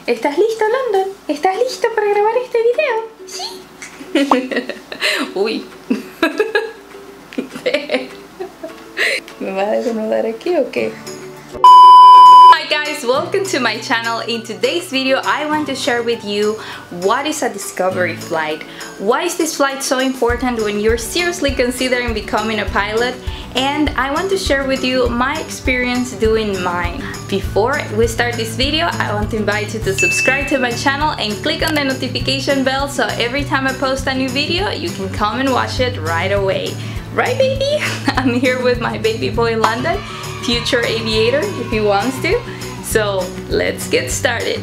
¿Estás listo, London? ¿Estás listo para grabar este video? Sí. Uy. ¿Me vas a desnudar aquí o qué? Hi guys, welcome to my channel. In today's video I want to share with you what is a discovery flight. Why is this flight so important when you're seriously considering becoming a pilot? And I want to share with you my experience doing mine. Before we start this video, I want to invite you to subscribe to my channel and click on the notification bell so every time I post a new video you can come and watch it right away. Right, baby? I'm here with my baby boy London, future aviator if he wants to. So let's get started.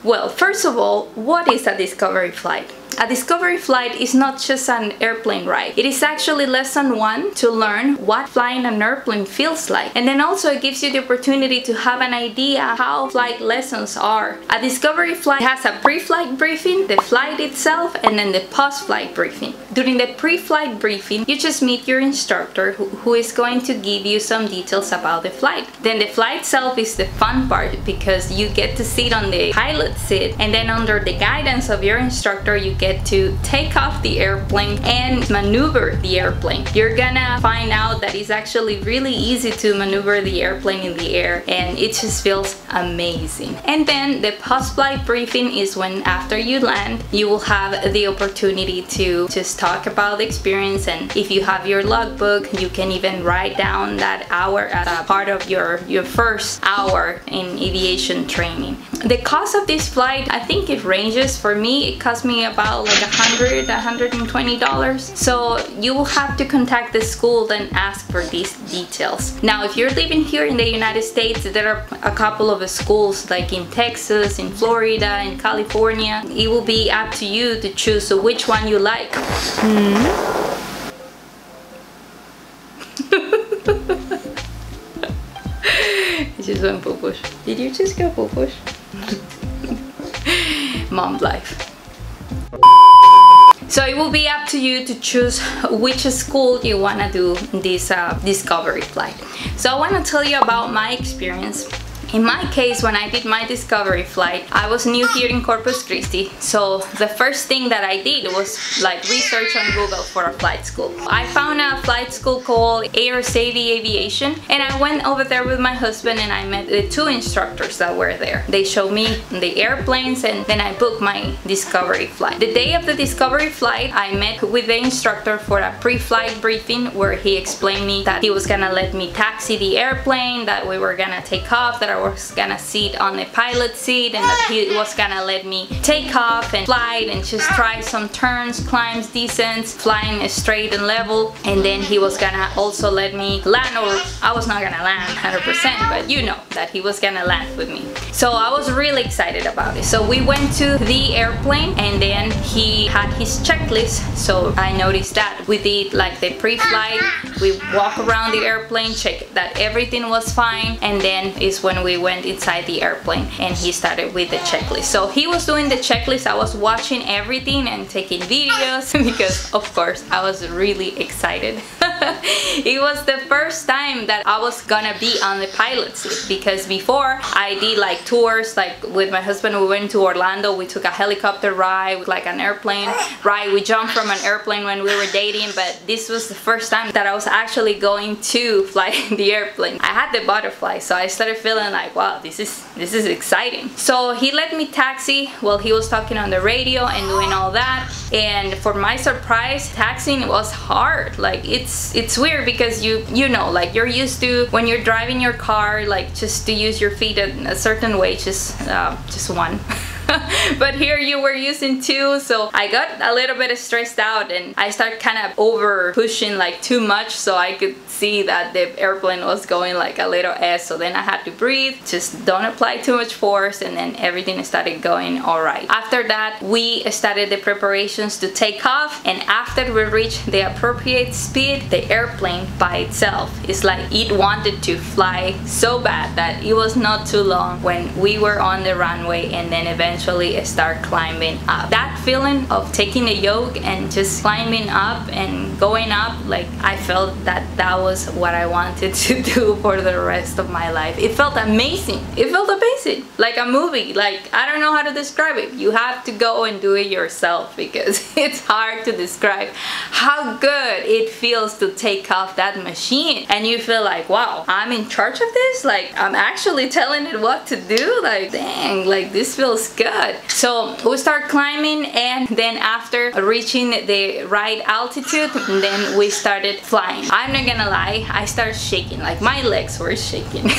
Well, first of all, what is a discovery flight? A discovery flight is not just an airplane ride. It is actually lesson 1 to learn what flying an airplane feels like. And then also it gives you the opportunity to have an idea how flight lessons are. A discovery flight has a pre-flight briefing, the flight itself, and then the post-flight briefing. During the pre-flight briefing, you just meet your instructor who is going to give you some details about the flight. Then the flight itself is the fun part because you get to sit on the pilot seat, and then under the guidance of your instructor you get to take off the airplane and maneuver the airplane. You're gonna find out that it's actually really easy to maneuver the airplane in the air, and it just feels amazing. And then the post-flight briefing is when after you land you will have the opportunity to just talk about the experience, and if you have your logbook you can even write down that hour as a part of your first hour in aviation training. The cost of this flight, I think it ranges. For me it cost me about like $120. So you will have to contact the school and ask for these details. Now if you're living here in the United States, there are a couple of schools like in Texas, in Florida, in California. It will be up to you to choose which one you like. It just went poo-push. Did you just go poo-push? Mom life. So it will be up to you to choose which school you want to do this discovery flight. So I want to tell you about my experience. In my case, when I did my discovery flight, I was new here in Corpus Christi, so the first thing that I did was like research on Google for a flight school. I found a flight school called Savvy Aviation, and I went over there with my husband and I met the 2 instructors that were there. They showed me the airplanes and then I booked my discovery flight. The day of the discovery flight, I met with the instructor for a pre-flight briefing where he explained me that he was gonna let me taxi the airplane, that we were gonna take off, that I was gonna sit on the pilot seat, and that he was gonna let me take off and fly and just try some turns, climbs, descents, flying straight and level. And then he was gonna also let me land, or I was not gonna land 100%, but you know that he was gonna land with me. So I was really excited about it. So we went to the airplane and then he had his checklist, so I noticed that. We did like the pre-flight, we walk around the airplane, check that everything was fine, and then is when we went inside the airplane and he started with the checklist. So he was doing the checklist, I was watching everything and taking videos because of course I was really excited. It was the first time that I was gonna be on the pilot seat, because before I did like tours, like with my husband we went to Orlando, we took a helicopter ride, like an airplane ride, we jumped from an airplane when we were dating, but this was the first time that I was actually going to fly the airplane. I had the butterfly, so I started feeling like, wow, this is exciting. So he let me taxi while he was talking on the radio and doing all that, and for my surprise, taxiing was hard. Like it's weird because you know, like you're used to when you're driving your car, like just to use your feet a certain way, just one. But here you were using 2, so I got a little bit stressed out and I started kind of over pushing like too much, so I could see that the airplane was going like a little S. So then I had to breathe, just don't apply too much force, and then everything started going alright. After that we started the preparations to take off, and after we reached the appropriate speed, the airplane by itself is like it wanted to fly so bad that it was not too long when we were on the runway, and then eventually eventually start climbing up. That feeling of taking the yoke and just climbing up and going up, like I felt that that was what I wanted to do for the rest of my life. It felt amazing. It felt amazing, like a movie. Like, I don't know how to describe it. You have to go and do it yourself, because it's hard to describe how good it feels to take off that machine and you feel like, wow, I'm in charge of this. Like, I'm actually telling it what to do. Like, dang, like this feels good. So we start climbing, and then after reaching the right altitude, then we started flying. I'm not gonna lie, I started shaking, like my legs were shaking.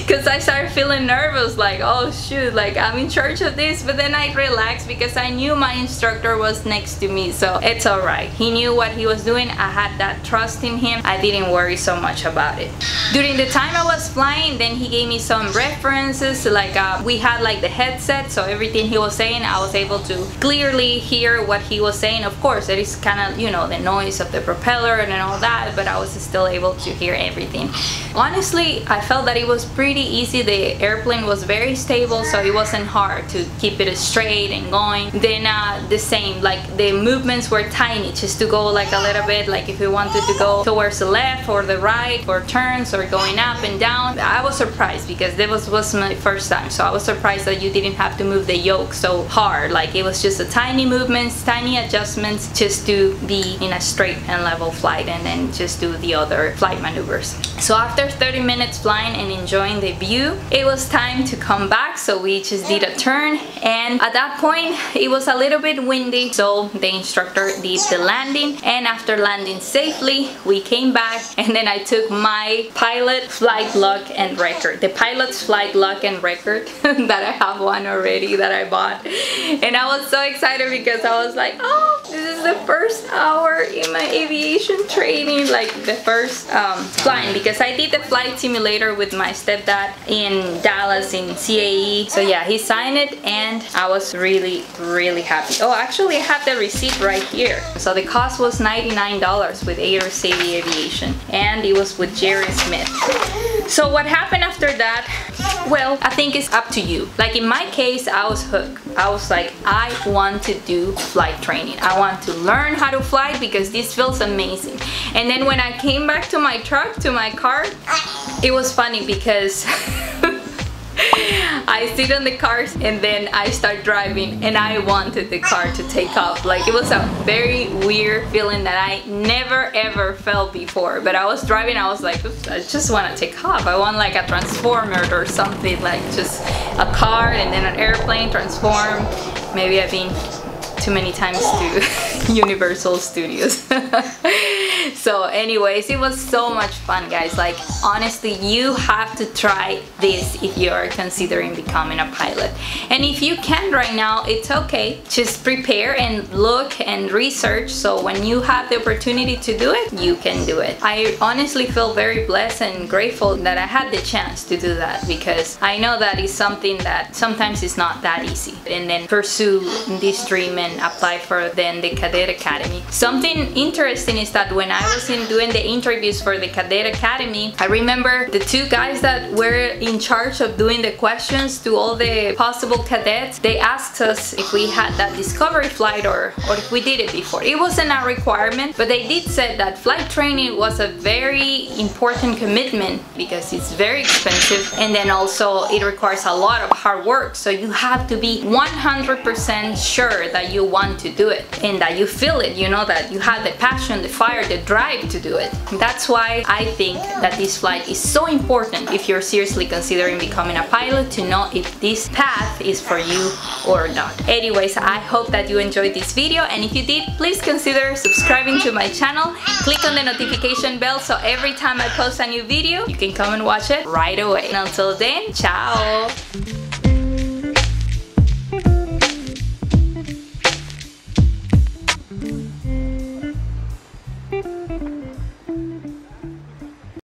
Because I started feeling nervous, like, oh shoot, like I'm in charge of this. But then I relaxed because I knew my instructor was next to me, so it's alright. He knew what he was doing. I had that trust in him. I didn't worry so much about it. During the time I was flying, then he gave me some references, like we had like the headset, so everything he was saying I was able to clearly hear what he was saying. Of course, it is kind of, you know, the noise of the propeller and all that, but I was still able to hear everything. Honestly, I felt that it was pretty easy. The airplane was very stable, so it wasn't hard to keep it straight and going. Then the same, like the movements were tiny, just to go like a little bit, like if we wanted to go towards the left or the right, or turns or going up and down. I was surprised because this was my first time, so I was surprised that you didn't have to move the yoke so hard. Like, it was just a tiny movements, tiny adjustments, just to be in a straight and level flight, and then just do the other flight maneuvers. So after 30 minutes flying and enjoying the view, it was time to come back. So we just did a turn, and at that point it was a little bit windy, so the instructor did the landing, and after landing safely we came back, and then I took my pilot flight log and record, the pilot's flight log and record that I have one already that I bought. And I was so excited because I was like, oh, this is the first hour in my aviation training, like the first flying, because I did the flight simulator with my stepdad in Dallas in CAE. So yeah, he signed it and I was really happy. Oh, actually I have the receipt right here. So the cost was $99 with AirSavvy Aviation, and it was with Jerry Smith. So what happened after that? Well, I think it's up to you. Like in my case, I was hooked. I was like, I want to do flight training. I want to learn how to fly because this feels amazing. And then when I came back to my truck, to my car, it was funny because I sit on the car and then I start driving, and I wanted the car to take off. Like, it was a very weird feeling that I never ever felt before. But I was driving, I was like, I just want to take off. I want like a transformer or something, like just a car and then an airplane transform. Maybe I've been too many times to Universal Studios. So anyways, it was so much fun, guys. Like, honestly, you have to try this if you are considering becoming a pilot. And if you can't right now, it's okay. Just prepare and look and research, so when you have the opportunity to do it, you can do it. I honestly feel very blessed and grateful that I had the chance to do that, because I know that is something that sometimes is not that easy. And then pursue this dream and apply for then the Cadet Academy. Something interesting is that when I was doing the interviews for the Cadet Academy, I remember the two guys that were in charge of doing the questions to all the possible cadets. They asked us if we had that discovery flight or if we did it before. It wasn't a requirement, but they did say that flight training was a very important commitment because it's very expensive, and then also it requires a lot of hard work. So you have to be 100% sure that you want to do it and that you feel it, you know, that you have the passion, the fire, the drive to do it. That's why I think that this flight is so important if you're seriously considering becoming a pilot, to know if this path is for you or not. Anyways, I hope that you enjoyed this video, and if you did, please consider subscribing to my channel. Click on the notification bell so every time I post a new video, you can come and watch it right away. And until then, ciao!